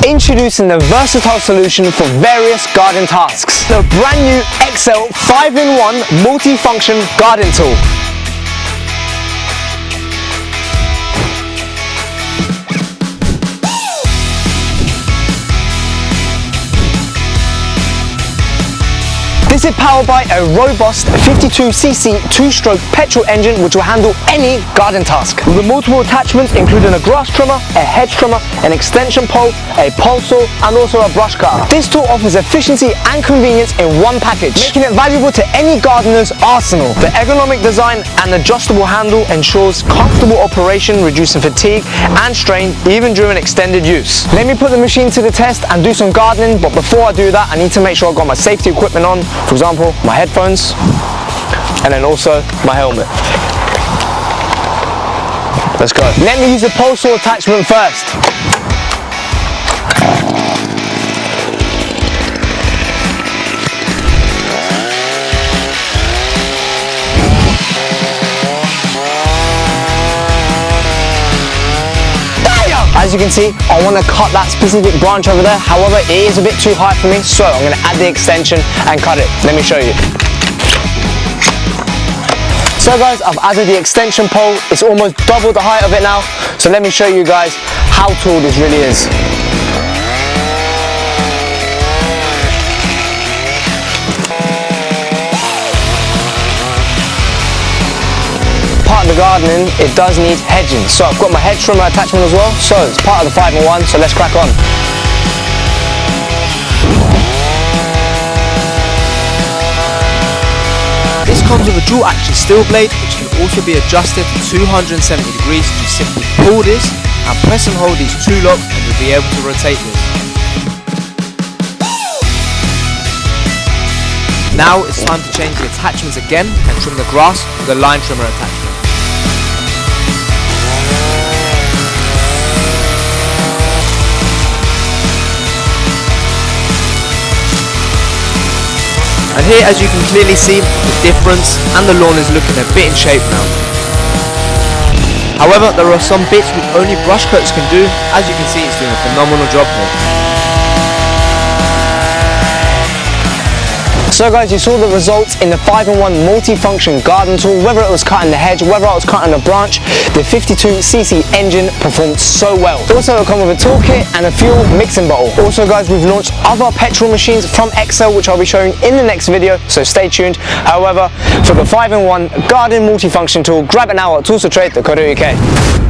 Introducing the versatile solution for various garden tasks. The brand new XL 5-in-1 multi-function garden tool. This is powered by a robust 52cc 2-stroke petrol engine which will handle any garden task. With multiple attachments including a grass trimmer, a hedge trimmer, an extension pole, a pole saw and also a brush cutter. This tool offers efficiency and convenience in one package, making it valuable to any gardener's arsenal. The ergonomic design and adjustable handle ensures comfortable operation, reducing fatigue and strain even during extended use. Let me put the machine to the test and do some gardening, but before I do that I need to make sure I've got my safety equipment on. For example, my headphones, and then also my helmet. Let's go. Let me use the pole saw attachment first. As you can see, I want to cut that specific branch over there. However, it is a bit too high for me, so I'm going to add the extension and cut it. Let me show you. So guys, I've added the extension pole. It's almost double the height of it now. So let me show you guys how tall this really is. Part of the gardening, it does need hedging. So I've got my hedge trimmer attachment as well. So it's part of the 5-in-1, so let's crack on. This comes with a dual action steel blade which can also be adjusted to 270 degrees. You simply pull this and press and hold these two locks and you'll be able to rotate this. Now it's time to change the attachments again and trim the grass with the line trimmer attachment. And here, as you can clearly see, the difference and the lawn is looking a bit in shape now. However, there are some bits which only brush cutters can do. As you can see, it's doing a phenomenal job here. So guys, you saw the results in the 5-in-1 multi-function garden tool. Whether it was cutting the hedge, whether I was cutting a branch, the 52cc engine performed so well. Also, it'll come with a toolkit and a fuel mixing bottle. Also guys, we've launched other petrol machines from XL which I'll be showing in the next video, so stay tuned. However, for the 5-in-1 garden multi-function tool, grab it now at toolsfortrade.co.uk.